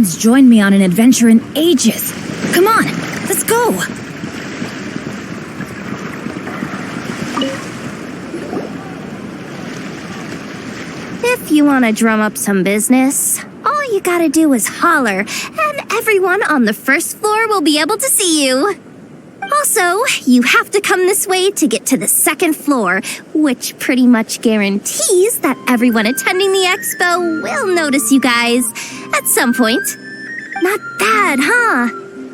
one's joined me on an adventure in ages. Come on, let's go! If you want to drum up some business, all you gotta do is holler, and everyone on the first floor will be able to see you. Also, you have to come this way to get to the second floor, which pretty much guarantees that everyone attending the expo will notice you guys at some point. Not bad, huh?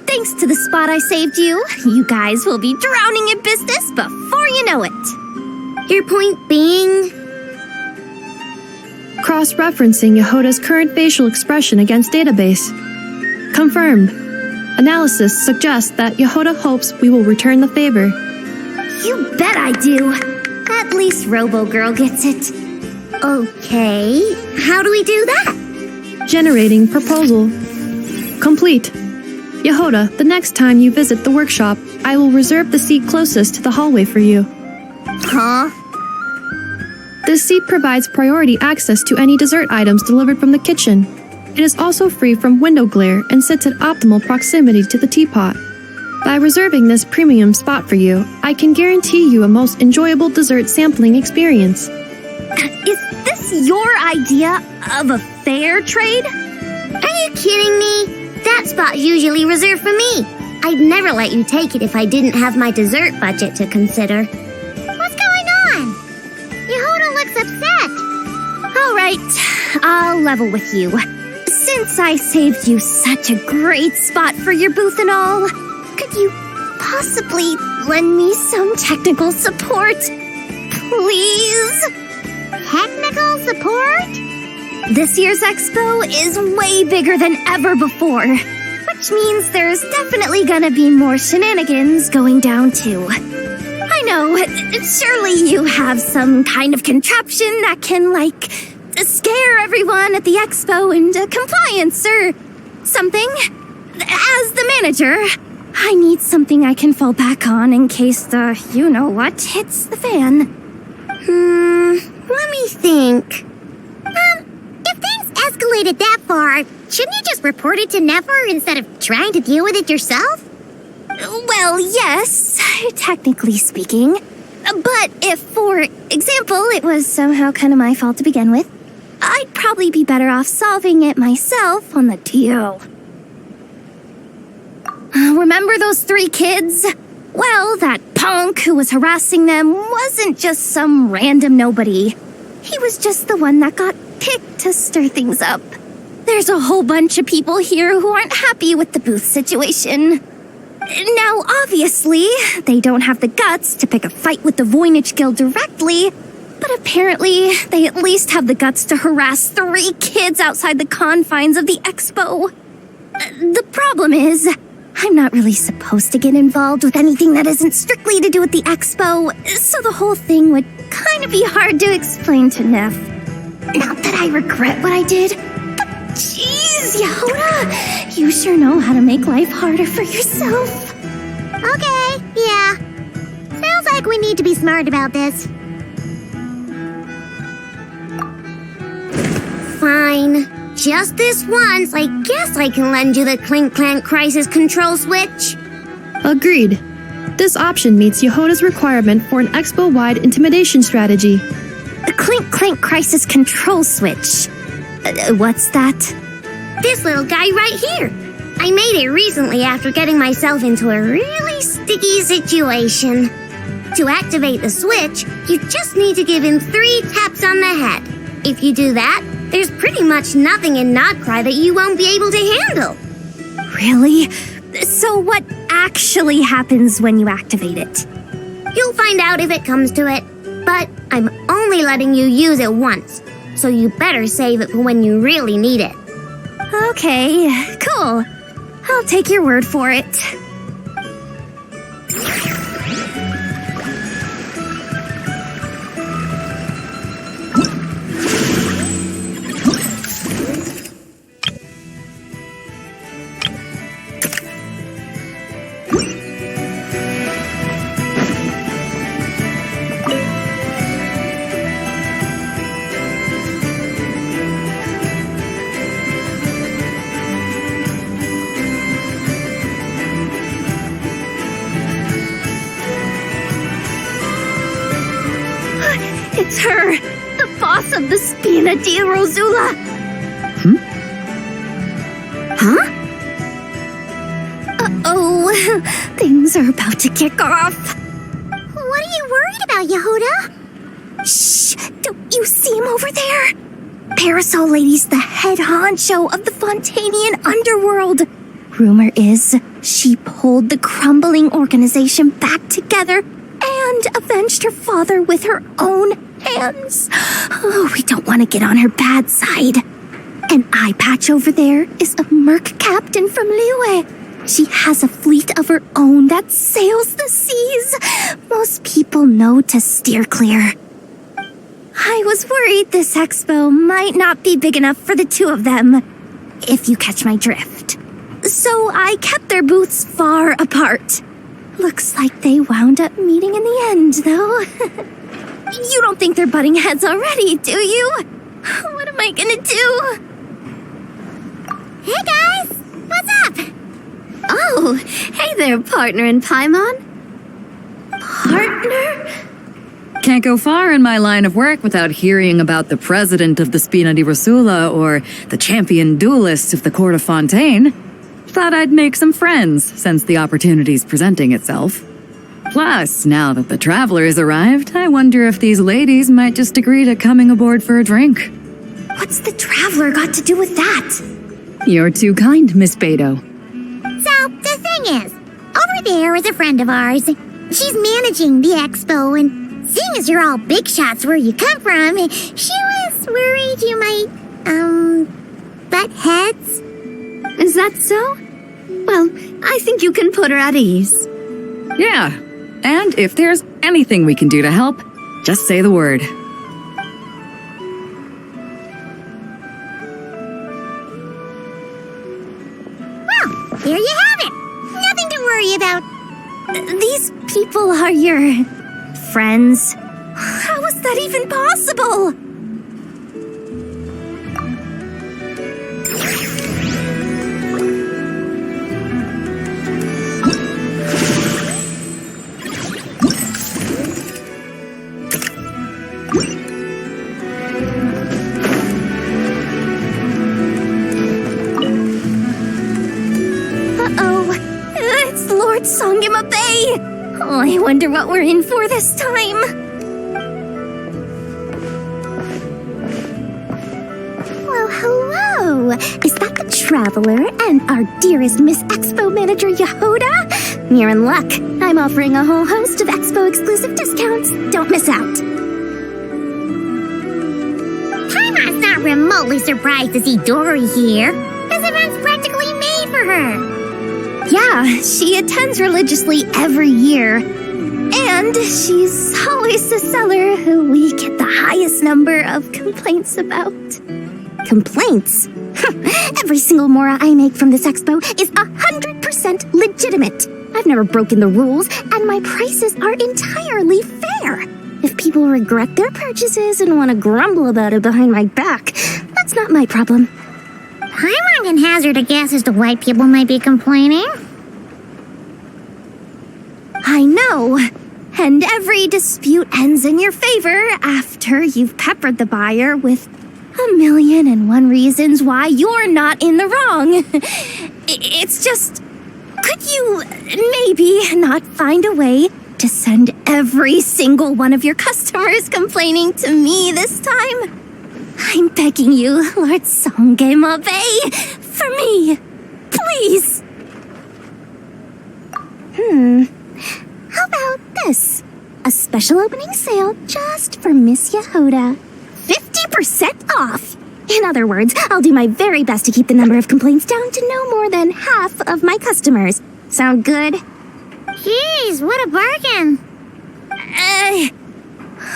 Thanks to the spot I saved you, you guys will be drowning in business before you know it. Your point being? Cross-referencing Yehoda's current facial expression against database. Confirmed. Analysis suggests that Yehoda hopes we will return the favor. You bet I do. At least Robo-Girl gets it. Okay, how do we do that? Generating proposal. Complete. Yehoda, the next time you visit the workshop, I will reserve the seat closest to the hallway for you. Huh? This seat provides priority access to any dessert items delivered from the kitchen. It is also free from window glare and sits at optimal proximity to the teapot. By reserving this premium spot for you, I can guarantee you a most enjoyable dessert sampling experience. Is this your idea of a fair trade? Are you kidding me? That spot's usually reserved for me. I'd never let you take it if I didn't have my dessert budget to consider. What's going on? Yehoda looks upset. All right, I'll level with you. Since I saved you such a great spot for your booth and all, could you possibly lend me some technical support? Please? Technical support? This year's expo is way bigger than ever before, which means there's definitely gonna be more shenanigans going down too. I know, surely you have some kind of contraption that can, scare everyone at the expo into compliance or something. As the manager, I need something I can fall back on in case the you-know-what hits the fan. Let me think. If things escalated that far, shouldn't you just report it to Nefer instead of trying to deal with it yourself? Well, yes, technically speaking. But if, for example, it was somehow kind of my fault to begin with, I'd probably be better off solving it myself on the DL. Remember those 3 kids? Well, that punk who was harassing them wasn't just some random nobody. He was just the one that got picked to stir things up. There's a whole bunch of people here who aren't happy with the booth situation. Now, obviously, they don't have the guts to pick a fight with the Voynich Guild directly, but apparently, they at least have the guts to harass 3 kids outside the confines of the expo. The problem is, I'm not really supposed to get involved with anything that isn't strictly to do with the expo, so the whole thing would kind of be hard to explain to Neff. Not that I regret what I did, but jeez, Yehoda, you sure know how to make life harder for yourself. Okay, yeah. Sounds like we need to be smart about this. Fine. Just this once, I guess I can lend you the Clink Clank Crisis Control Switch. Agreed. This option meets Yehoda's requirement for an expo-wide intimidation strategy. The Clink Clank Crisis Control Switch. What's that? This little guy right here. I made it recently after getting myself into a really sticky situation. To activate the switch, you just need to give him 3 taps on the head. If you do that, there's pretty much nothing in Nodcry that you won't be able to handle. Really? So what actually happens when you activate it? You'll find out if it comes to it, but I'm only letting you use it once, so you better save it for when you really need it. Okay, cool. I'll take your word for it. It's her! The boss of the Spina di Rosula! Huh? Uh-oh. Things are about to kick off. What are you worried about, Yehuda? Shh! Don't you see him over there? Parasol Lady's the head honcho of the Fontanian underworld. Rumor is she pulled the crumbling organization back together and avenged her father with her own hands. Oh, we don't want to get on her bad side. An eye patch over there is a merc captain from Liyue. She has a fleet of her own that sails the seas. Most people know to steer clear. I was worried this expo might not be big enough for the two of them, if you catch my drift. So I kept their booths far apart. Looks like they wound up meeting in the end, though. You don't think they're butting heads already, do you? What am I gonna do? Hey guys, what's up? Oh, hey there, partner in Paimon. Partner? Can't go far in my line of work without hearing about the president of the Spina di Rosula or the champion duelist of the court of Fontaine. Thought I'd make some friends since the opportunity's presenting itself. Plus, now that the travelers arrived, I wonder if these ladies might just agree to coming aboard for a drink. What's the traveler got to do with that? You're too kind, Miss Beto. So, the thing is, over there is a friend of ours. She's managing the expo, and seeing as you're all big shots where you come from, she was worried you might, butt heads. Is that so? Well, I think you can put her at ease. Yeah, and if there's anything we can do to help, just say the word. Well, there you have it. Nothing to worry about. These people are your friends. How is that even possible? Uh-oh, it's Lord Songima Bay. Oh, I wonder what we're in for this time. Well, hello. Is that the Traveler and our dearest Miss Expo Manager Yehuda? You're in luck. I'm offering a whole host of Expo exclusive discounts. Don't miss out. Paimon's not remotely surprised to see Dory here. This event's practically made for her. Yeah, she attends religiously every year. And she's always the seller who we get the highest number of complaints about. Complaints? Every single mora I make from this expo is 100% legitimate. I've never broken the rules, and my prices are entirely fair. If people regret their purchases and want to grumble about it behind my back, that's not my problem. Paimon can hazard a guess as to why people might be complaining. I know. And every dispute ends in your favor after you've peppered the buyer with 1,000,001 reasons why you're not in the wrong. It's just, could you maybe not find a way to send every single one of your customers complaining to me this time? I'm begging you, Lord Songema Bay, for me, please. How about this? A special opening sale just for Miss Yehuda. 50% off! In other words, I'll do my very best to keep the number of complaints down to no more than half of my customers. Sound good? Jeez, what a bargain.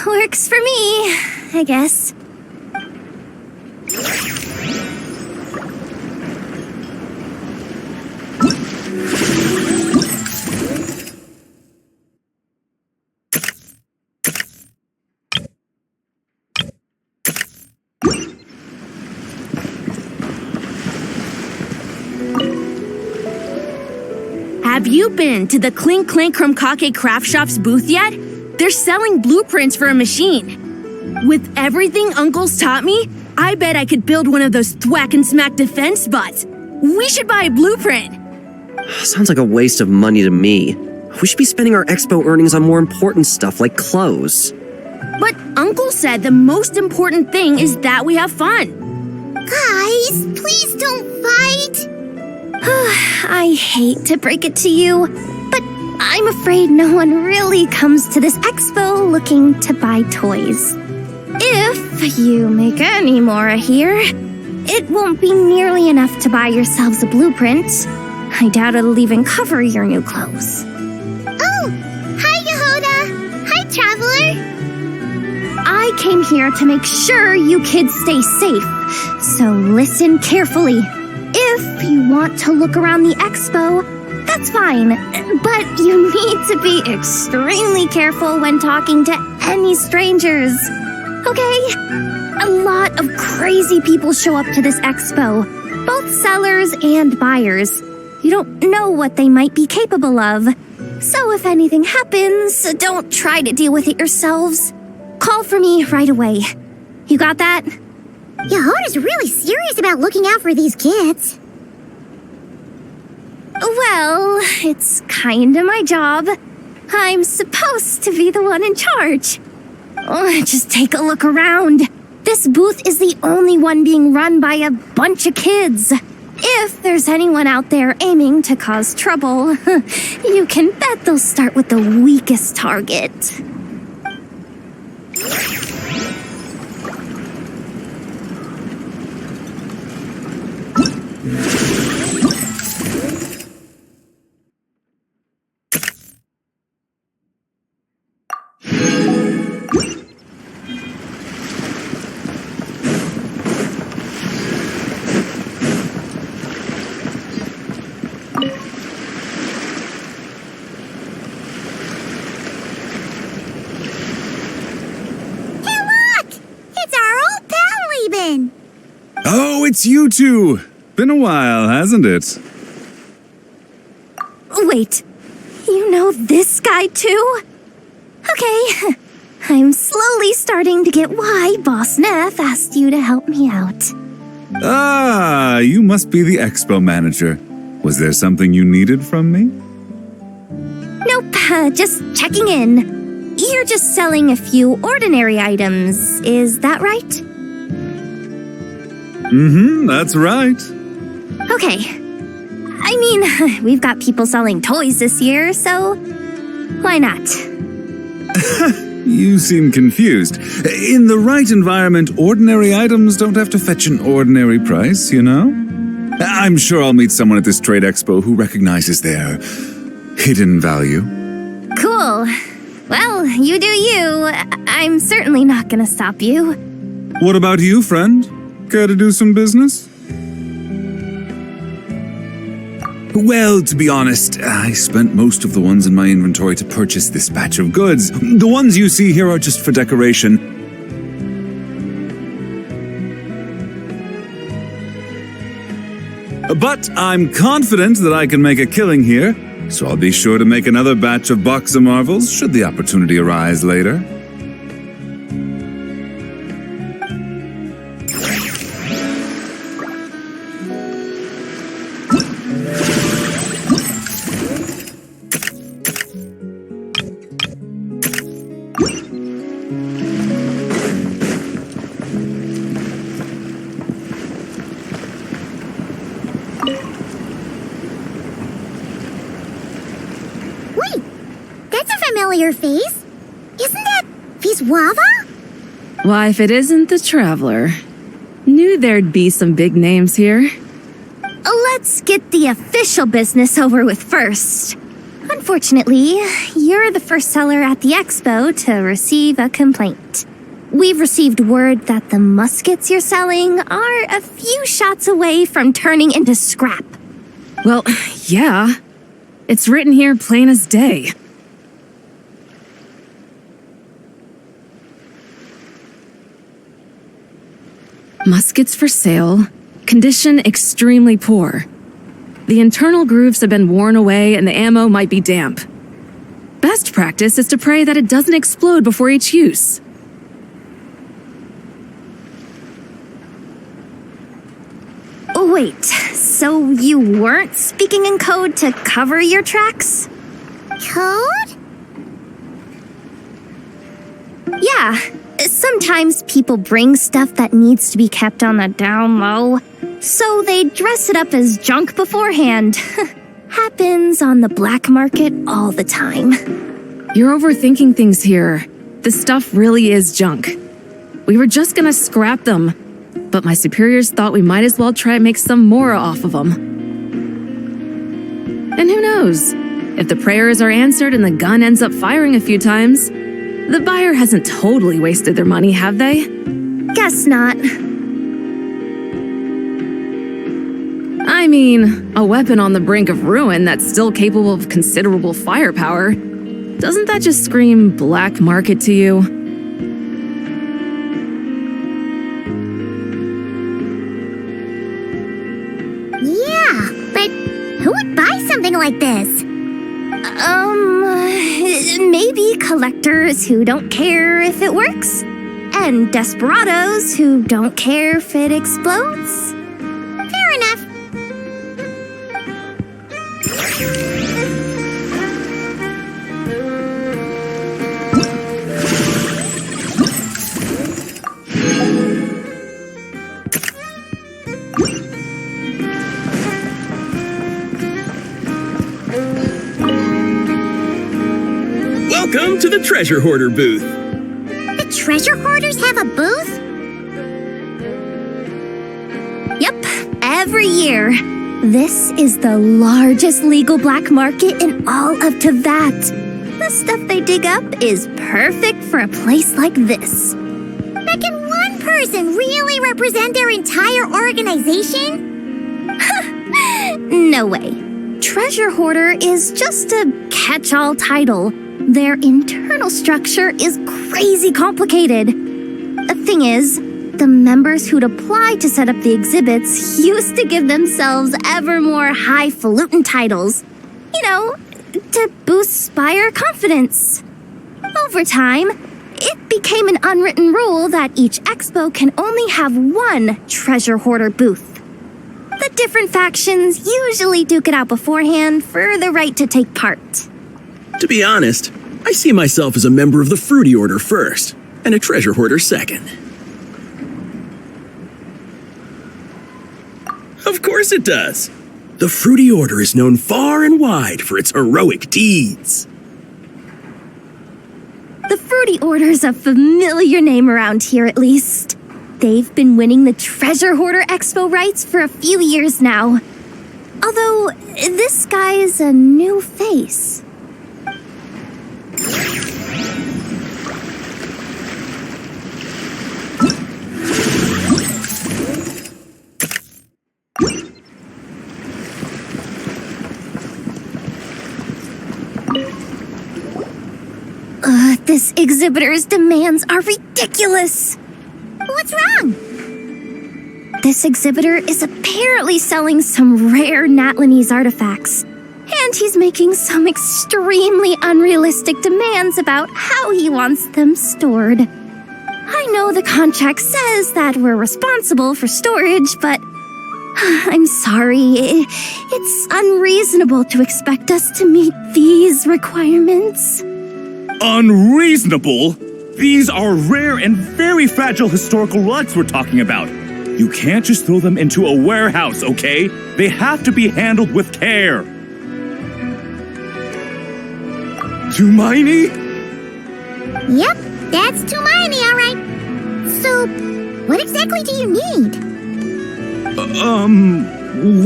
Works for me, I guess. Have you been to the Clink Clank Krumkake craft shop's booth yet? They're selling blueprints for a machine. With everything Uncle's taught me, I bet I could build one of those thwack and smack defense bots. We should buy a blueprint. Sounds like a waste of money to me. We should be spending our expo earnings on more important stuff like clothes. But Uncle said the most important thing is that we have fun. Guys, please don't fight. I hate to break it to you, but I'm afraid no one really comes to this expo looking to buy toys. If you make any more here, it won't be nearly enough to buy yourselves a blueprint. I doubt it'll even cover your new clothes. Oh, hi, Yehuda. Hi, Traveler. I came here to make sure you kids stay safe, so listen carefully. If you want to look around the expo, that's fine, but you need to be extremely careful when talking to any strangers. Okay? A lot of crazy people show up to this expo, both sellers and buyers. You don't know what they might be capable of. So if anything happens, don't try to deal with it yourselves. Call for me right away. You got that? Yehuda's really serious about looking out for these kids. Well, it's kinda my job. I'm supposed to be the one in charge. Oh, just take a look around. This booth is the only one being run by a bunch of kids. If there's anyone out there aiming to cause trouble, you can bet they'll start with the weakest target. Oh, it's you two! Been a while, hasn't it? Wait, you know this guy too? Okay, I'm slowly starting to get why Boss Neff asked you to help me out. Ah, you must be the expo manager. Was there something you needed from me? Nope, just checking in. You're just selling a few ordinary items, is that right? That's right. Okay. I mean, we've got people selling toys this year, so why not? You seem confused. In the right environment, ordinary items don't have to fetch an ordinary price, you know? I'm sure I'll meet someone at this trade expo who recognizes their hidden value. Cool. Well, you do you. I'm certainly not gonna stop you. What about you, friend? Care to do some business? Well, to be honest, I spent most of the ones in my inventory to purchase this batch of goods. The ones you see here are just for decoration. But I'm confident that I can make a killing here, so I'll be sure to make another batch of Box of Marvels should the opportunity arise later. Familiar face? Isn't that Viswava? Why, if it isn't the Traveler. Knew there'd be some big names here. Let's get the official business over with first. Unfortunately, you're the first seller at the expo to receive a complaint. We've received word that the muskets you're selling are a few shots away from turning into scrap. Well, yeah. It's written here plain as day. Muskets for sale. Condition extremely poor. The internal grooves have been worn away and the ammo might be damp. Best practice is to pray that it doesn't explode before each use. Wait, so you weren't speaking in code to cover your tracks? Code? Yeah, sometimes people bring stuff that needs to be kept on the down low, so they dress it up as junk beforehand. Happens on the black market all the time. You're overthinking things here. This stuff really is junk. We were just gonna scrap them, but my superiors thought we might as well try and make some more off of them. And who knows? If the prayers are answered and the gun ends up firing a few times, the buyer hasn't totally wasted their money, have they? Guess not. I mean, a weapon on the brink of ruin that's still capable of considerable firepower. Doesn't that just scream black market to you? Yeah, but who would buy something like this? Maybe collectors who don't care if it works, and desperados who don't care if it explodes. Fair enough. Welcome to the Treasure Hoarder booth. The treasure hoarders have a booth? Yep, every year. This is the largest legal black market in all of Teyvat. The stuff they dig up is perfect for a place like this. But can one person really represent their entire organization? No way. Treasure Hoarder is just a catch-all title. Their internal structure is crazy complicated. The thing is, the members who'd apply to set up the exhibits used to give themselves ever more highfalutin titles. You know, to boost buyer confidence. Over time, it became an unwritten rule that each expo can only have one treasure hoarder booth. The different factions usually duke it out beforehand for the right to take part. To be honest, I see myself as a member of the Fruity Order first, and a Treasure Hoarder second. Of course it does. The Fruity Order is known far and wide for its heroic deeds. The Fruity Order's a familiar name around here, at least. They've been winning the Treasure Hoarder Expo rights for a few years now. Although, this guy's a new face. This exhibitor's demands are ridiculous. What's wrong? This exhibitor is apparently selling some rare Natlanese artifacts, and he's making some extremely unrealistic demands about how he wants them stored. I know the contract says that we're responsible for storage, but I'm sorry, it's unreasonable to expect us to meet these requirements. Unreasonable? These are rare and very fragile historical relics we're talking about. You can't just throw them into a warehouse, okay? They have to be handled with care. Tumaini? Yep, that's Tumaini, all right. So, what exactly do you need?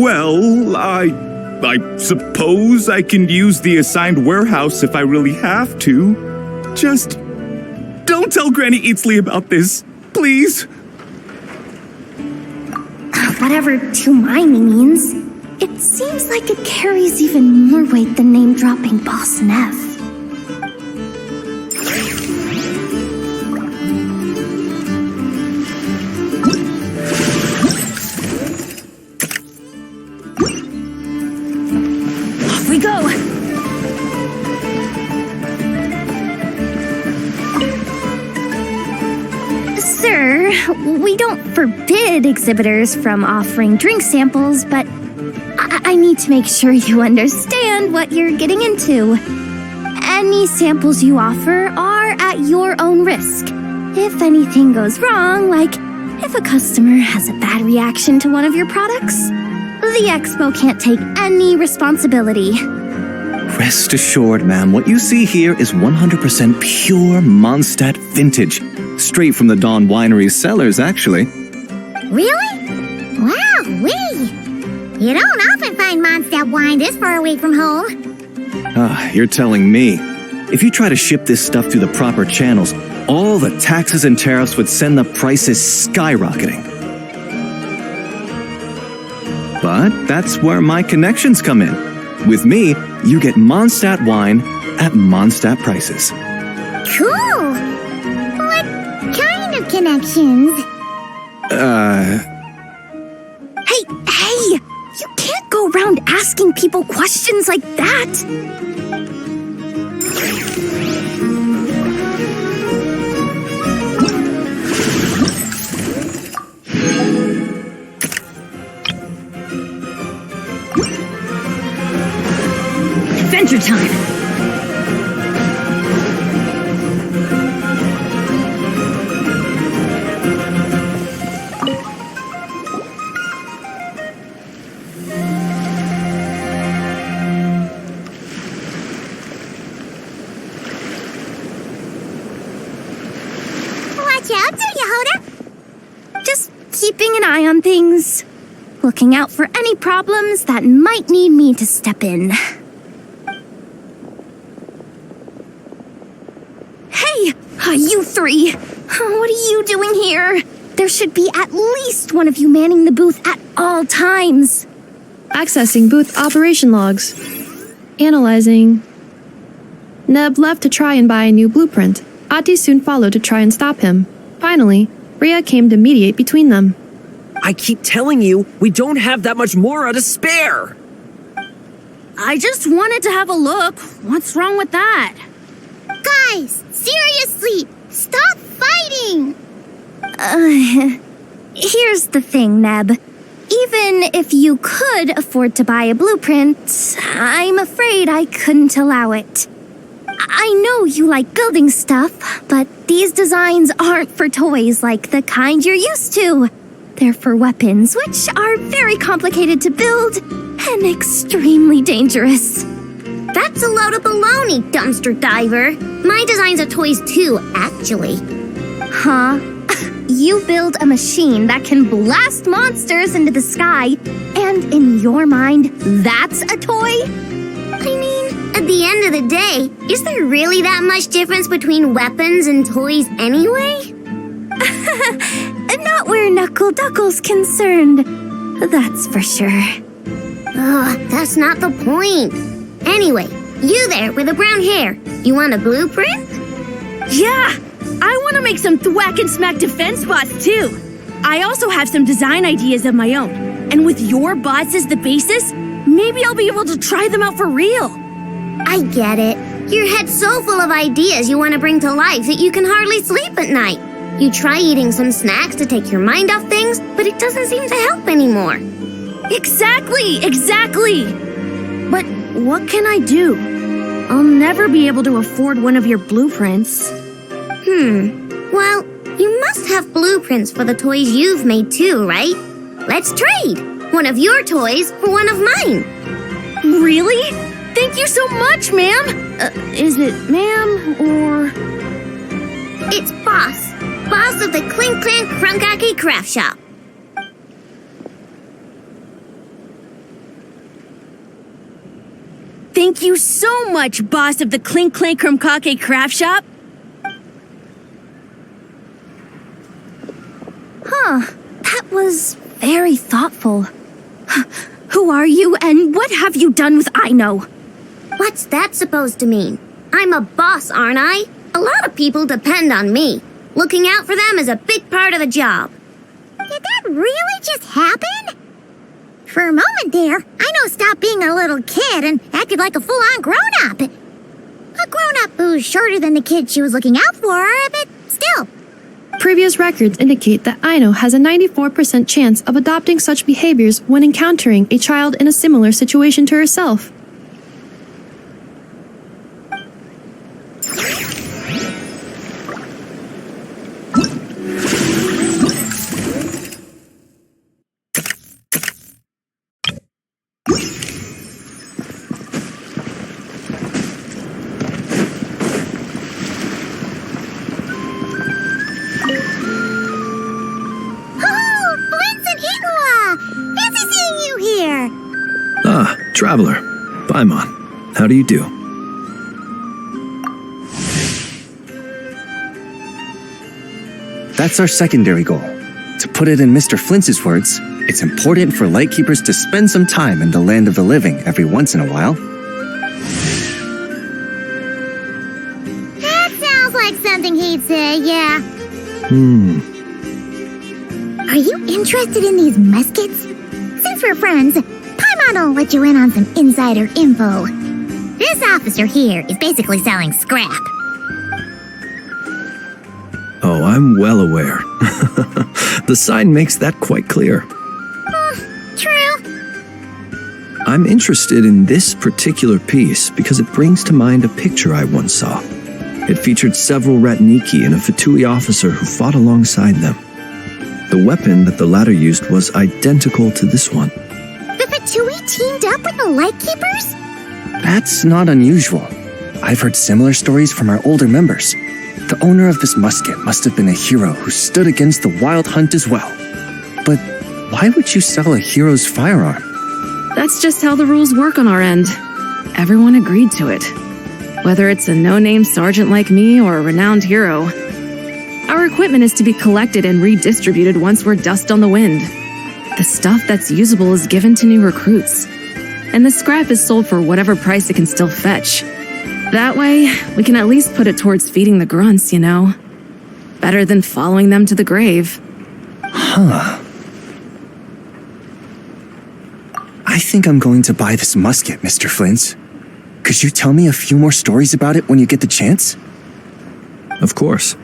Well, I suppose I can use the assigned warehouse if I really have to. Just don't tell Granny Eatsley about this, please. Whatever Tumaini means, it seems like it carries even more weight than name-dropping Boss Neff. Off we go! Sir, we don't forbid exhibitors from offering drink samples, but I need to make sure you understand what you're getting into. Any samples you offer are at your own risk. If anything goes wrong, like if a customer has a bad reaction to one of your products, the expo can't take any responsibility. Rest assured, ma'am, what you see here is 100% pure Mondstadt vintage. Straight from the Dawn Winery's cellars, actually. Really? Wow-wee! You don't often find Mondstadt wine this far away from home. You're telling me. If you try to ship this stuff through the proper channels, all the taxes and tariffs would send the prices skyrocketing. But that's where my connections come in. With me, you get Mondstadt wine at Mondstadt prices. Cool! What kind of connections? Hey! You can't go around asking people questions like that! Adventure time! Watch out, do you, Hoda? Just keeping an eye on things. Looking out for any problems that might need me to step in. Hey! You three! What are you doing here? There should be at least one of you manning the booth at all times. Accessing booth operation logs. Analyzing. Neb left to try and buy a new blueprint. Ati soon followed to try and stop him. Finally, Rhea came to mediate between them. I keep telling you, we don't have that much Mora to spare! I just wanted to have a look. What's wrong with that? Guys, seriously, stop fighting! Here's the thing, Neb. Even if you could afford to buy a blueprint, I'm afraid I couldn't allow it. I know you like building stuff, but these designs aren't for toys like the kind you're used to. They're for weapons, which are very complicated to build and extremely dangerous. That's a load of baloney, dumpster diver. My designs are toys too, actually. Huh? You build a machine that can blast monsters into the sky, and in your mind, that's a toy? I mean, at the end of the day, is there really that much difference between weapons and toys anyway? Not where Knuckle Duckle's concerned, that's for sure. Ugh, that's not the point. Anyway, you there with the brown hair, you want a blueprint? Yeah! I want to make some thwack and smack defense bots too. I also have some design ideas of my own. And with your bots as the basis, maybe I'll be able to try them out for real. I get it. Your head's so full of ideas you want to bring to life that you can hardly sleep at night. You try eating some snacks to take your mind off things, but it doesn't seem to help anymore. Exactly! But what can I do? I'll never be able to afford one of your blueprints. Well, you must have blueprints for the toys you've made too, right? Let's trade! One of your toys for one of mine. Really? Thank you so much, ma'am! Is it ma'am or... It's Boss. Boss of the Clink Clank Krumkake Craft Shop. Thank you so much, boss of the Clink Clank Krumkake Craft Shop. That was very thoughtful. Who are you, and what have you done with Aino? What's that supposed to mean? I'm a boss, aren't I? A lot of people depend on me. Looking out for them is a big part of the job. Did that really just happen? For a moment there, Aino stopped being a little kid and acted like a full-on grown-up. A grown-up who's shorter than the kid she was looking out for, but still. previous records indicate that Aino has a 94% chance of adopting such behaviors when encountering a child in a similar situation to herself. Traveler, Paimon, how do you do? That's our secondary goal. To put it in Mr. Flintz's words, it's important for Lightkeepers to spend some time in the land of the living every once in a while. That sounds like something he'd say, yeah. Are you interested in these muskets? Since we're friends, Paimon will let you in on some insider info. This officer here is basically selling scrap. Oh, I'm well aware. The sign makes that quite clear. True. I'm interested in this particular piece because it brings to mind a picture I once saw. It featured several Ratniki and a Fatui officer who fought alongside them. The weapon that the latter used was identical to this one. The Fatui teamed up with the Lightkeepers? That's not unusual. I've heard similar stories from our older members. The owner of this musket must have been a hero who stood against the wild hunt as well. But why would you sell a hero's firearm? That's just how the rules work on our end. Everyone agreed to it. Whether it's a no-name sergeant like me or a renowned hero. Our equipment is to be collected and redistributed once we're dust on the wind. The stuff that's usable is given to new recruits. And the scrap is sold for whatever price it can still fetch. That way, we can at least put it towards feeding the grunts, you know? Better than following them to the grave. Huh. I think I'm going to buy this musket, Mr. Flintz. Could you tell me a few more stories about it when you get the chance? Of course.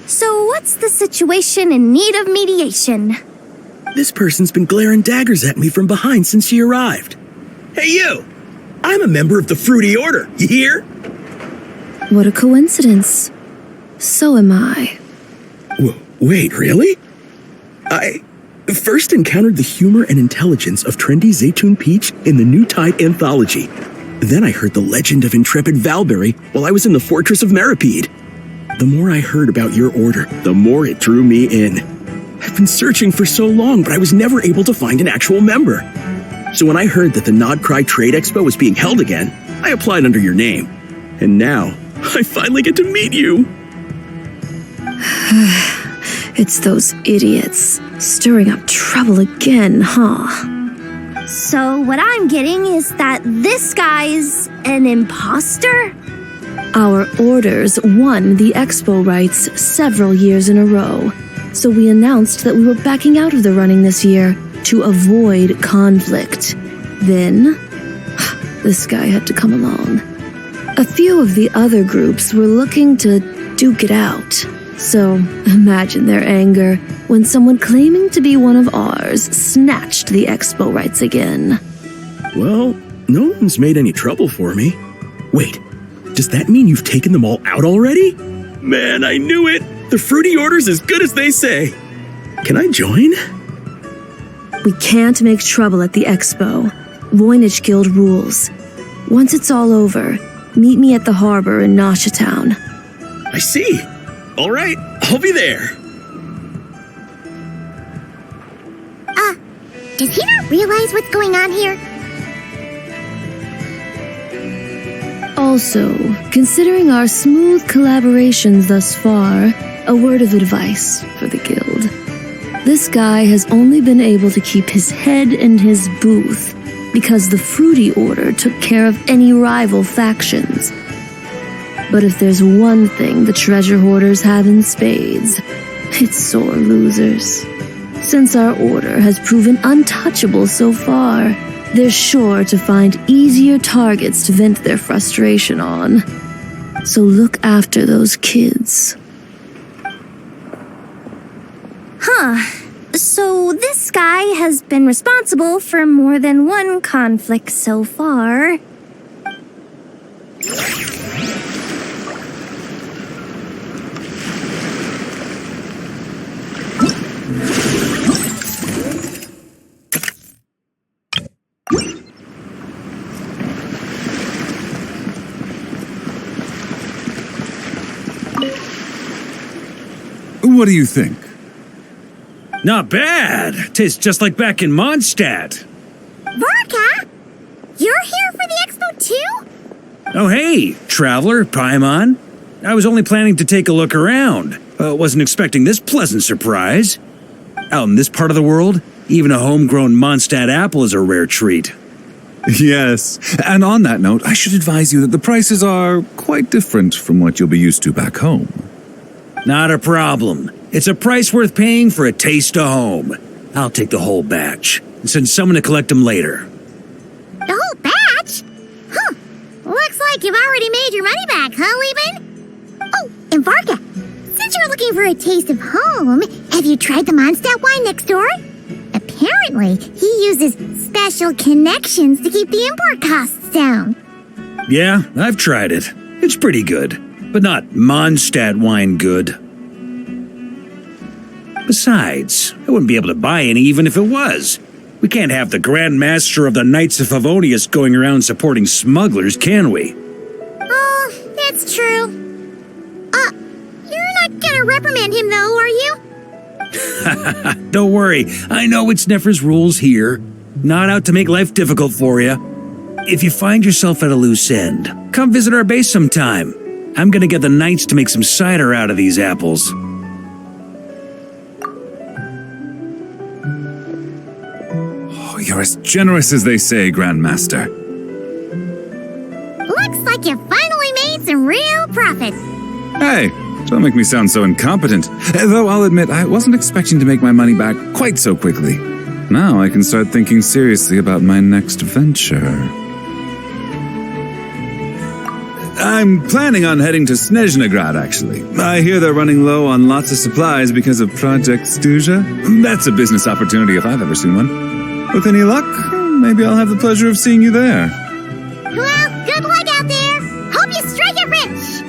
So what's the situation in need of mediation? This person's been glaring daggers at me from behind since she arrived. Hey, you! I'm a member of the Fruity Order, you hear? What a coincidence. So am I. Wait, really? I first encountered the humor and intelligence of trendy Zaytun Peach in the New Tide anthology. Then I heard the legend of intrepid Valberry while I was in the Fortress of Meripede. The more I heard about your order, the more it drew me in. I've been searching for so long, but I was never able to find an actual member. So when I heard that the Nodcry Trade Expo was being held again, I applied under your name. And now, I finally get to meet you. It's those idiots. Stirring up trouble again, huh? So what I'm getting is that this guy's an imposter? Our orders won the expo rights several years in a row, so we announced that we were backing out of the running this year to avoid conflict. Then, this guy had to come along. A few of the other groups were looking to duke it out, so imagine their anger when someone claiming to be one of ours snatched the expo rights again. Well, no one's made any trouble for me. Wait. Does that mean you've taken them all out already? Man, I knew it! The Fruity Order's as good as they say. Can I join? We can't make trouble at the expo. Voynich Guild rules. Once it's all over, meet me at the harbor in Nasha Town. I see. All right, I'll be there. Does he not realize what's going on here? Also, considering our smooth collaborations thus far, a word of advice for the guild. This guy has only been able to keep his head in his booth because the Fruity Order took care of any rival factions. But if there's one thing the treasure hoarders have in spades, it's sore losers. Since our order has proven untouchable so far, they're sure to find easier targets to vent their frustration on. So look after those kids. So this guy has been responsible for more than one conflict so far. What do you think? Not bad. Tastes just like back in Mondstadt. Varka? You're here for the expo too? Oh hey, traveler, Paimon. I was only planning to take a look around. Wasn't expecting this pleasant surprise. Out in this part of the world, even a homegrown Mondstadt apple is a rare treat. Yes, and on that note, I should advise you that the prices are quite different from what you'll be used to back home. Not a problem. It's a price worth paying for a taste of home. I'll take the whole batch and send someone to collect them later. The whole batch? Huh. Looks like you've already made your money back, huh, Lieben? Oh, and Varka, since you're looking for a taste of home, have you tried the Mondstadt wine next door? Apparently, he uses special connections to keep the import costs down. Yeah, I've tried it. It's pretty good, but not Mondstadt wine good. Besides, I wouldn't be able to buy any even if it was. We can't have the Grand Master of the Knights of Favonius going around supporting smugglers, can we? Oh, that's true. You're not gonna reprimand him though, are you? Don't worry, I know it's Nefer's rules here. Not out to make life difficult for you. If you find yourself at a loose end, come visit our base sometime. I'm gonna get the Knights to make some cider out of these apples. You're as generous as they say, Grandmaster. Looks like you finally made some real profit. Hey, don't make me sound so incompetent. Though I'll admit, I wasn't expecting to make my money back quite so quickly. Now I can start thinking seriously about my next venture. I'm planning on heading to Snezhnegrad, actually. I hear they're running low on lots of supplies because of Project Stuja. That's a business opportunity if I've ever seen one. With any luck, maybe I'll have the pleasure of seeing you there. Well, good luck out there. Hope you strike it rich.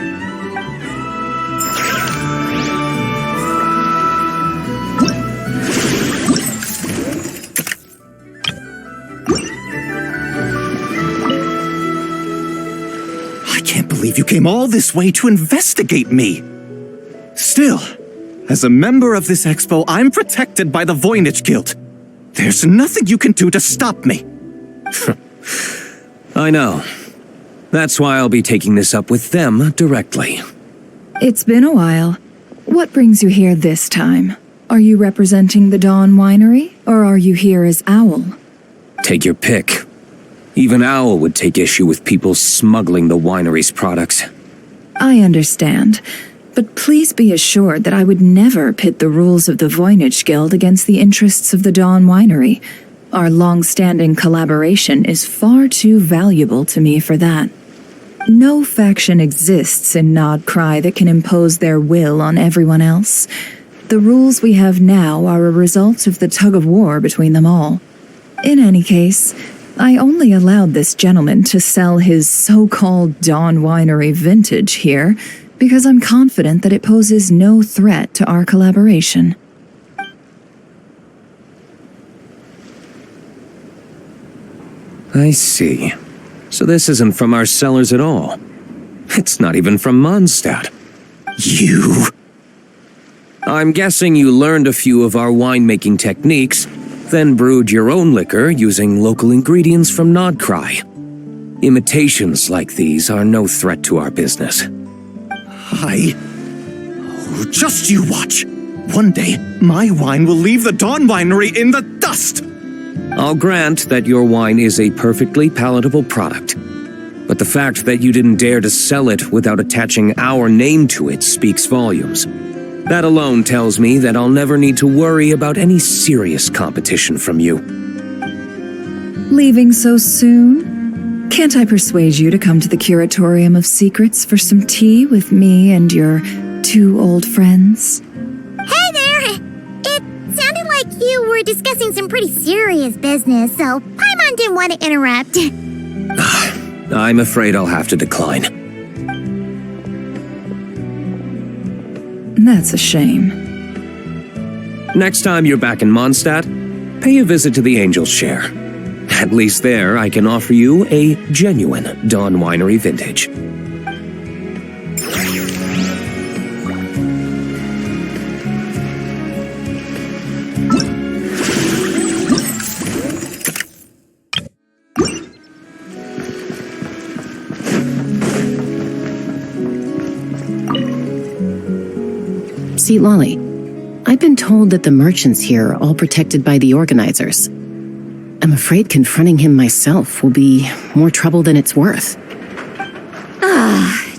I can't believe you came all this way to investigate me. Still, as a member of this expo, I'm protected by the Voynich Guild. There's nothing you can do to stop me. I know. That's why I'll be taking this up with them directly. It's been a while. What brings you here this time? Are you representing the Dawn Winery, or are you here as Owl? Take your pick. Even Owl would take issue with people smuggling the winery's products. I understand. But please be assured that I would never pit the rules of the Voynich Guild against the interests of the Dawn Winery. Our long-standing collaboration is far too valuable to me for that. No faction exists in Nodcry that can impose their will on everyone else. The rules we have now are a result of the tug-of-war between them all. In any case, I only allowed this gentleman to sell his so-called Dawn Winery vintage here because I'm confident that it poses no threat to our collaboration. I see. So this isn't from our cellars at all. It's not even from Mondstadt. You... I'm guessing you learned a few of our winemaking techniques, then brewed your own liquor using local ingredients from Nodcry. Imitations like these are no threat to our business. Oh, just you watch. One day, my wine will leave the Dawn Winery in the dust! I'll grant that your wine is a perfectly palatable product. But the fact that you didn't dare to sell it without attaching our name to it speaks volumes. That alone tells me that I'll never need to worry about any serious competition from you. Leaving so soon? Can't I persuade you to come to the Curatorium of Secrets for some tea with me and your 2 old friends? Hey there! It sounded like you were discussing some pretty serious business, so Paimon didn't want to interrupt. I'm afraid I'll have to decline. That's a shame. Next time you're back in Mondstadt, pay a visit to the Angel's Share. At least there, I can offer you a genuine Dawn Winery vintage. See, Lolly, I've been told that the merchants here are all protected by the organizers. I'm afraid confronting him myself will be more trouble than it's worth.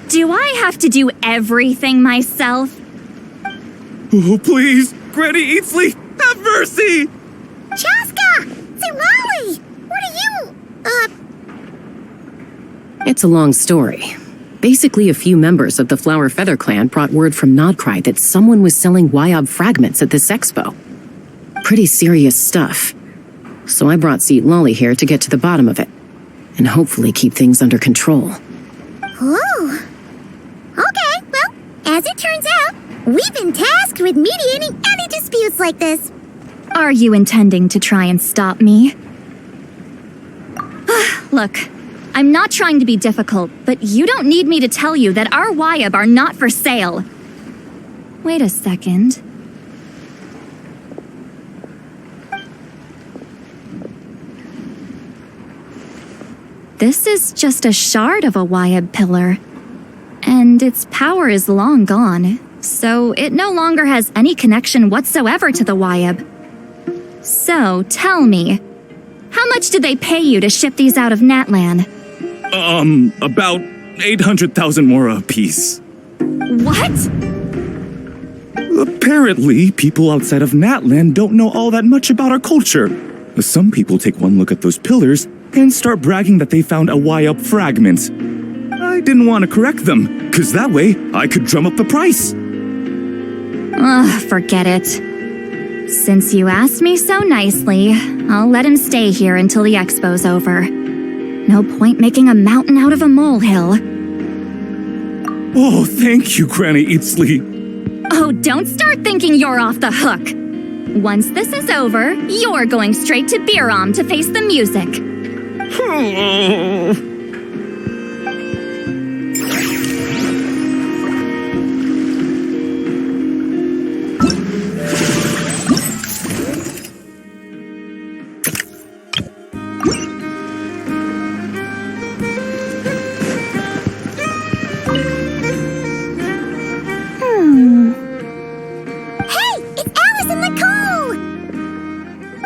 Do I have to do everything myself? Oh, please! Granny Eatsley, have mercy! Chaska! Say, Lolly! What are you, It's a long story. Basically, a few members of the Flower Feather clan brought word from Nodcry that someone was selling Wyob fragments at this expo. Pretty serious stuff. So I brought Seat Lolly here to get to the bottom of it, and hopefully keep things under control. Oh. Okay, well, as it turns out, we've been tasked with mediating any disputes like this. Are you intending to try and stop me? Look, I'm not trying to be difficult, but you don't need me to tell you that our Wyob are not for sale. Wait a second. This is just a shard of a Wyob pillar, and its power is long gone, so it no longer has any connection whatsoever to the Wyob. So, tell me, how much did they pay you to ship these out of Natlan? About 800,000 mora apiece. What? Apparently, people outside of Natlan don't know all that much about our culture. Some people take one look at those pillars and start bragging that they found a Wyob fragment. I didn't want to correct them, because that way I could drum up the price. Forget it. Since you asked me so nicely, I'll let him stay here until the expo's over. No point making a mountain out of a molehill. Oh, thank you, Granny Eatsley. Oh, don't start thinking you're off the hook. Once this is over, you're going straight to Biram to face the music.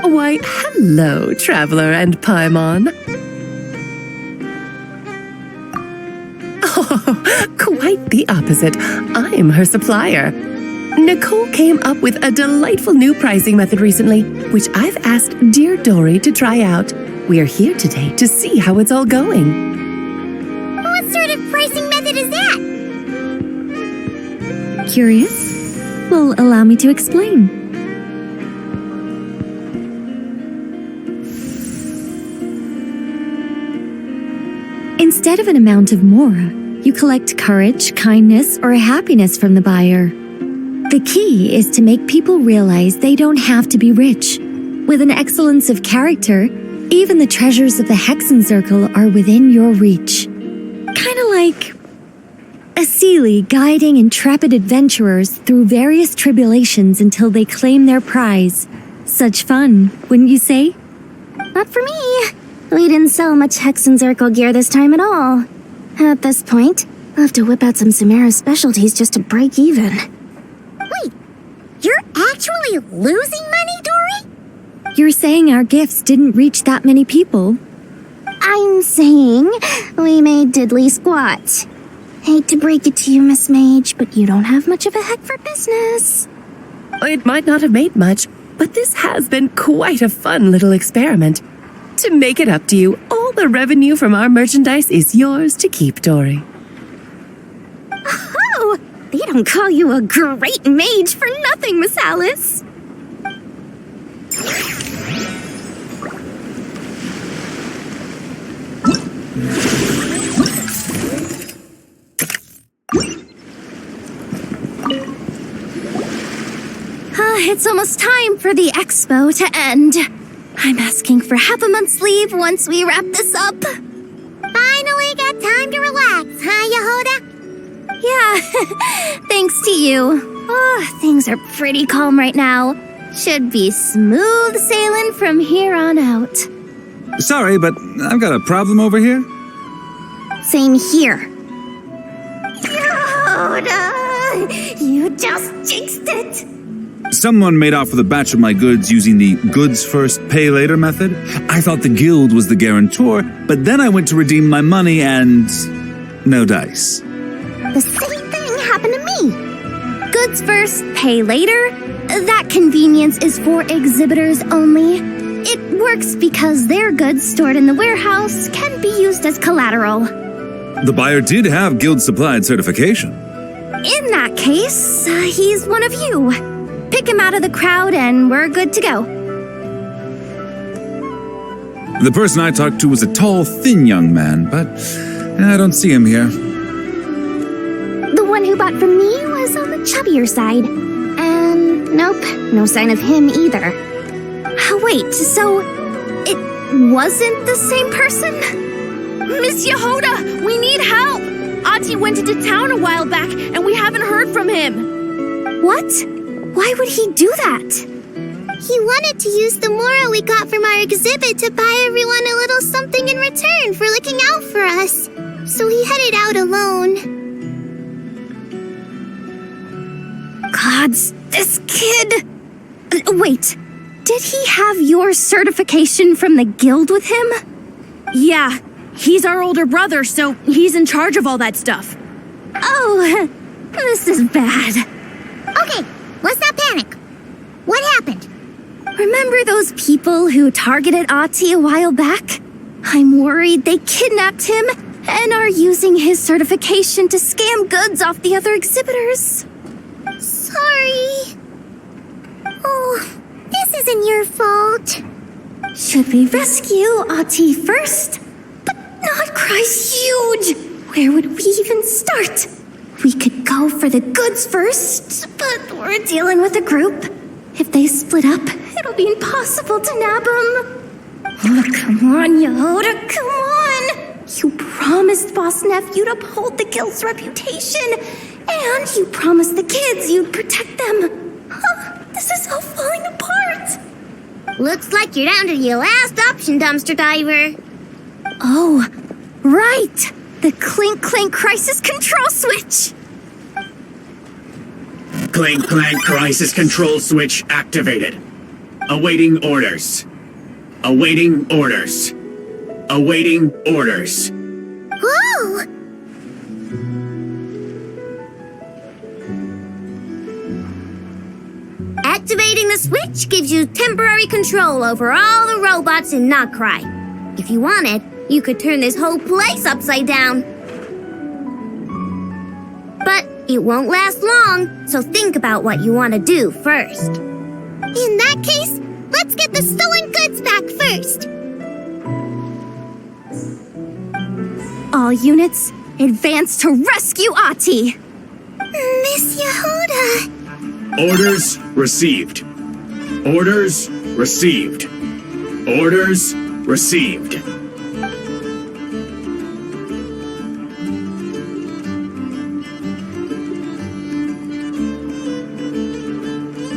Why, hello, Traveler and Paimon. Oh, quite the opposite. I'm her supplier. Nicole came up with a delightful new pricing method recently, which I've asked dear Dory to try out. We're here today to see how it's all going. What sort of pricing method is that? Curious? Well, allow me to explain. Instead of an amount of mora, you collect courage, kindness, or happiness from the buyer. The key is to make people realize they don't have to be rich. With an excellence of character, even the treasures of the Hexen Circle are within your reach. Kinda like a Seelie guiding intrepid adventurers through various tribulations until they claim their prize. Such fun, wouldn't you say? Not for me. We didn't sell much Hexen Circle gear this time at all. At this point, I'll have to whip out some Samara specialties just to break even. Wait, You're actually losing money, Dory? You're saying our gifts didn't reach that many people? I'm saying we made diddly squat. Hate to break it to you, Miss Mage, but you don't have much of a heck for business. It might not have made much, but this has been quite a fun little experiment. To make it up to you, all the revenue from our merchandise is yours to keep, Dory. Oh, they don't call you a great mage for nothing, Miss Alice. It's almost time for the expo to end. I'm asking for half a month's leave once we wrap this up. Finally got time to relax, huh, Yehuda? Yeah, thanks to you. Oh, things are pretty calm right now. Should be smooth sailing from here on out. Sorry, but I've got a problem over here. Same here. Yehuda, you just jinxed it. Someone made off with a batch of my goods using the goods first, pay later method. I thought the guild was the guarantor, but then I went to redeem my money and no dice. The same thing happened to me. Goods first, pay later? That convenience is for exhibitors only. It works because their goods stored in the warehouse can be used as collateral. The buyer did have guild supplied certification. In that case, he's one of you. Pick him out of the crowd and we're good to go. The person I talked to was a tall, thin young man, but I don't see him here. The one who bought from me was on the chubbier side. And nope, no sign of him either. Wait, so it wasn't the same person? Miss Yehuda, we need help! Ati went into town a while back and we haven't heard from him. What? Why would he do that? He wanted to use the moral we got from our exhibit to buy everyone a little something in return for looking out for us. So he headed out alone. Gods, this kid! Wait, did he have your certification from the guild with him? Yeah, he's our older brother, so he's in charge of all that stuff. Oh, this is bad. Okay, let's not panic. What happened? Remember those people who targeted Ati a while back? I'm worried they kidnapped him and are using his certification to scam goods off the other exhibitors. Sorry. Oh, this isn't your fault. Should we rescue Ati first? But Nodcry's huge. Where would we even start? We could go for the goods first, but we're dealing with a group. If they split up, it'll be impossible to nab them. Oh, come on, Yehuda, come on! You promised Boss Nephew to uphold the guild's reputation, and you promised the kids you'd protect them. This is all falling apart. Looks like you're down to your last option, dumpster diver. Oh, right! The Clink Clank Crisis Control Switch! Clink Clank Crisis Control Switch activated. Awaiting orders. Awaiting orders. Awaiting orders. Whoa! Activating the switch gives you temporary control over all the robots in Nodcry. If you wanted, you could turn this whole place upside down. But it won't last long, so think about what you want to do first. In that case, let's get the stolen goods back first. All units, advance to rescue Ati! Miss Yehuda! Orders received. Orders received. Orders received.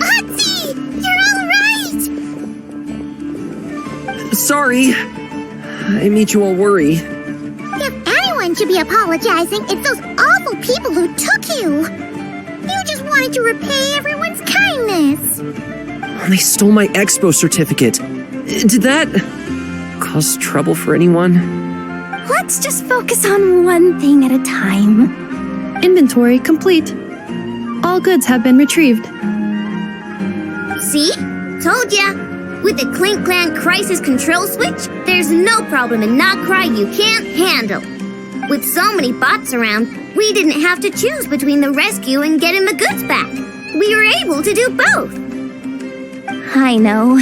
Ati! You're all right! Sorry. I made you all worry. If anyone should be apologizing, it's those awful people who took you. You just wanted to repay everyone's kindness. They stole my expo certificate. Did that cause trouble for anyone? Let's just focus on one thing at a time. Inventory complete. All goods have been retrieved. See? Told ya! With the Clink Clan crisis control switch, there's no problem in Notcry you can't handle. With so many bots around, we didn't have to choose between the rescue and getting the goods back. We were able to do both. I know.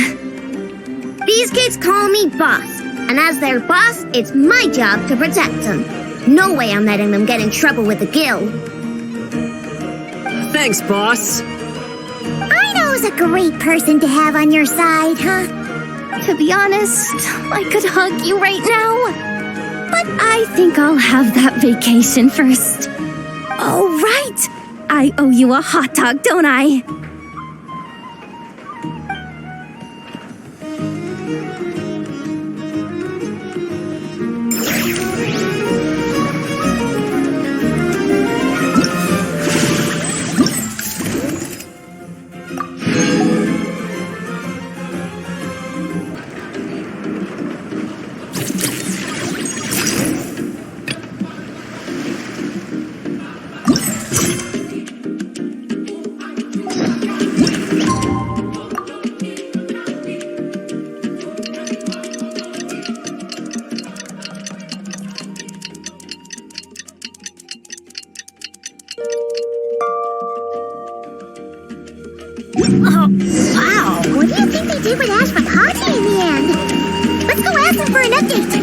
These kids call me boss, and as their boss, it's my job to protect them. No way I'm letting them get in trouble with the guild. Thanks, boss. Aino's a great person to have on your side, huh? To be honest, I could hug you right now. But I think I'll have that vacation first. Oh, right! I owe you a hot dog, don't I? Oh, wow. What do you think they did with Ash Makati in the end? Let's go ask them for an update.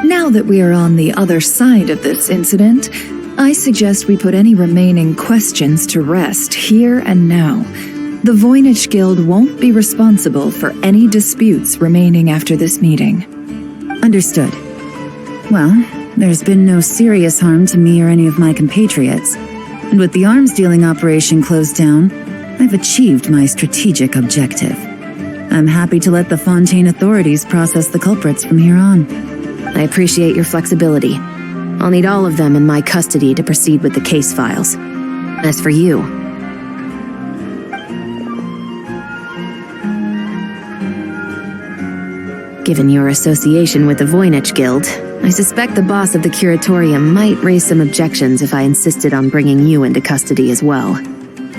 Now that we are on the other side of this incident, I suggest we put any remaining questions to rest here and now. The Voynich Guild won't be responsible for any disputes remaining after this meeting. Understood. Well, there's been no serious harm to me or any of my compatriots. And with the arms dealing operation closed down, I've achieved my strategic objective. I'm happy to let the Fontaine authorities process the culprits from here on. I appreciate your flexibility. I'll need all of them in my custody to proceed with the case files. As for you... Given your association with the Voynich Guild, I suspect the boss of the Curatorium might raise some objections if I insisted on bringing you into custody as well.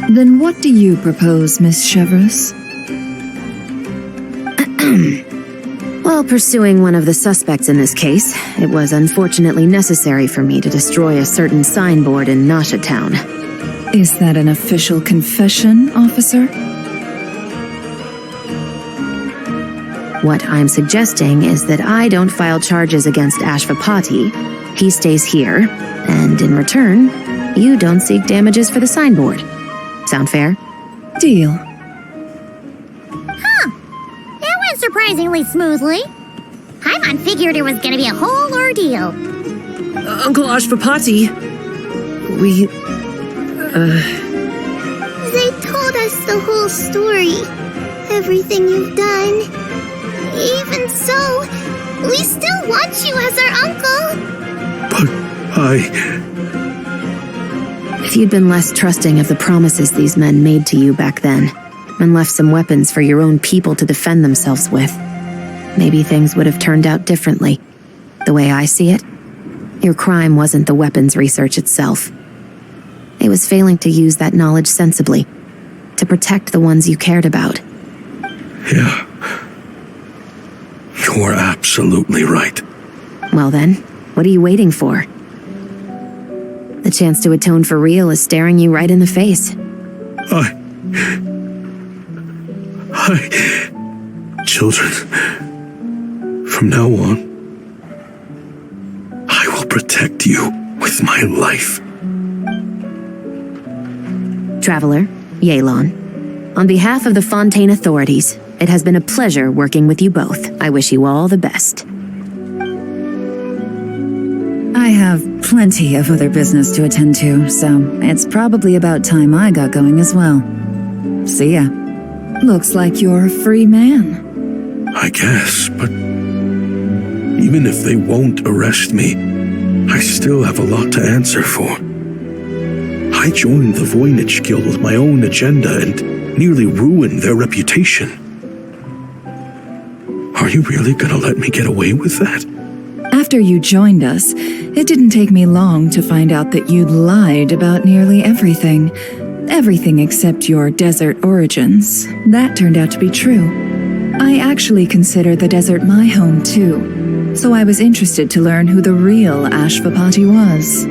Then what do you propose, Miss Chevreuse? While pursuing one of the suspects in this case, it was unfortunately necessary for me to destroy a certain signboard in Nasha Town. Is that an official confession, officer? What I'm suggesting is that I don't file charges against Ashvapati. He stays here, and in return, you don't seek damages for the signboard. Sound fair? Deal. Surprisingly smoothly. Paimon figured it was gonna be a whole ordeal. Uncle Ashvapati, we... They told us the whole story. Everything you've done. Even so, we still want you as our uncle. But If you'd been less trusting of the promises these men made to you back then, and left some weapons for your own people to defend themselves with, maybe things would have turned out differently. The way I see it, your crime wasn't the weapons research itself. It was failing to use that knowledge sensibly, to protect the ones you cared about. Yeah. You're absolutely right. Well then, what are you waiting for? The chance to atone for real is staring you right in the face. Children, from now on, I will protect you with my life. Traveler, Yelan, on behalf of the Fontaine authorities, It has been a pleasure working with you both. I wish you all the best. I have plenty of other business to attend to, so it's probably about time I got going as well. See ya. Looks like you're a free man. I guess, but even if they won't arrest me, I still have a lot to answer for. I joined the Voynich Guild with my own agenda and nearly ruined their reputation. Are you really gonna let me get away with that? After you joined us, it didn't take me long to find out that you'd lied about nearly everything. Everything except your desert origins. That turned out to be true. I actually consider the desert my home too, so I was interested to learn who the real Ashvapati was.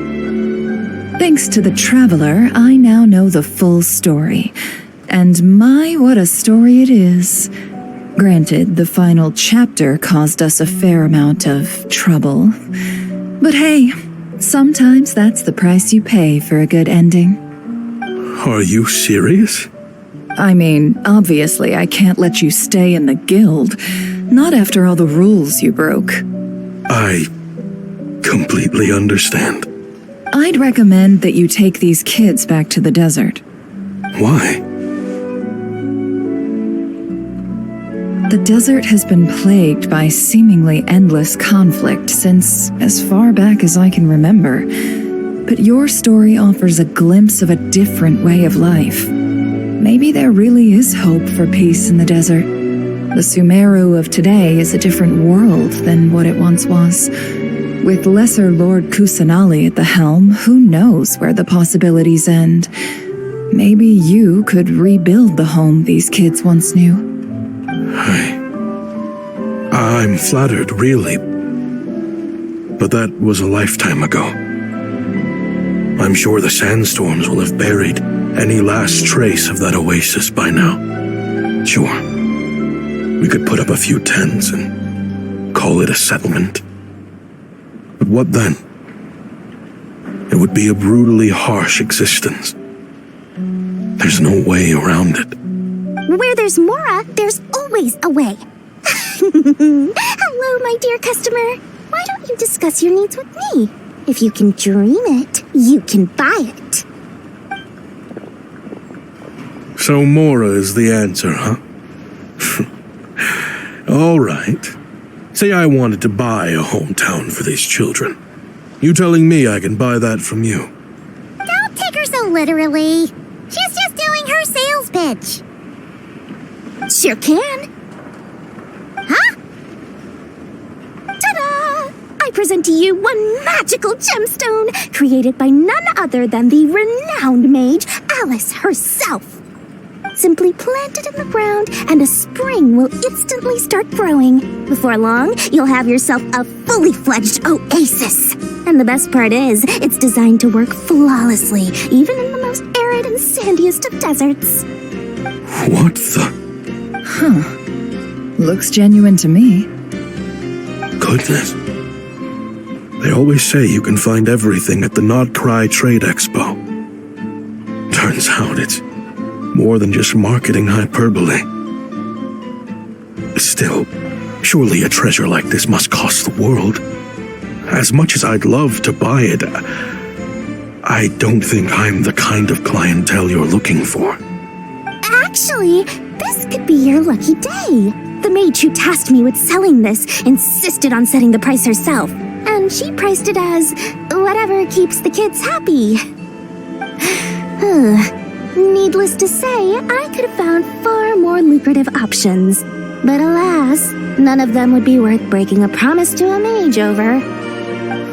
Thanks to the Traveler, I now know the full story. And my, what a story it is. Granted, the final chapter caused us a fair amount of trouble. But hey, sometimes that's the price you pay for a good ending. Are you serious? I mean, obviously I can't let you stay in the guild. Not after all the rules you broke. I completely understand. I'd recommend that you take these kids back to the desert. Why? The desert has been plagued by seemingly endless conflict since as far back as I can remember. But your story offers a glimpse of a different way of life. Maybe there really is hope for peace in the desert. The Sumeru of today is a different world than what it once was. With Lesser Lord Kusanali at the helm, who knows where the possibilities end? Maybe you could rebuild the home these kids once knew. I'm flattered, really. But that was a lifetime ago. I'm sure the sandstorms will have buried any last trace of that oasis by now. Sure, we could put up a few tents and call it a settlement. But what then? It would be a brutally harsh existence. There's no way around it. Where there's Mora, there's always a way. Hello, my dear customer. Why don't you discuss your needs with me? If you can dream it, you can buy it. So Mora is the answer, huh? All right. Say I wanted to buy a hometown for these children. You telling me I can buy that from you? Don't take her so literally. She's just doing her sales pitch. Sure can. Huh? Ta-da! I present to you one magical gemstone created by none other than the renowned mage Alice herself. Simply plant it in the ground and a spring will instantly start growing. Before long, you'll have yourself a fully fledged oasis. And the best part is, it's designed to work flawlessly, even in the most arid and sandiest of deserts. What the? Huh. Looks genuine to me. Goodness. They always say you can find everything at the Not Cry Trade Expo. Turns out it's more than just marketing hyperbole. Still, surely a treasure like this must cost the world. As much as I'd love to buy it, I don't think I'm the kind of clientele you're looking for. Actually, this could be your lucky day. The mage who tasked me with selling this insisted on setting the price herself, and she priced it as whatever keeps the kids happy. Needless to say, I could have found far more lucrative options. But alas, none of them would be worth breaking a promise to a mage over.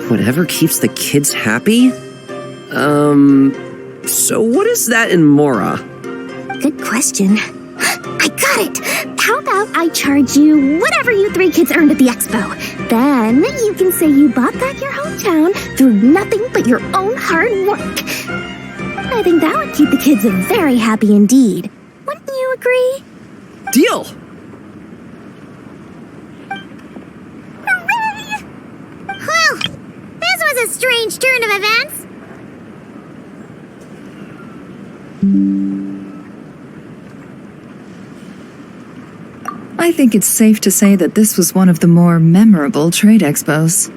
Whatever keeps the kids happy? So what is that in Mora? Good question. I got it! How about I charge you whatever you three kids earned at the expo? Then you can say you bought back your hometown through nothing but your own hard work. I think that would keep the kids very happy indeed. Wouldn't you agree? Deal! Hooray! Well, this was a strange turn of events. I think it's safe to say that this was one of the more memorable trade expos.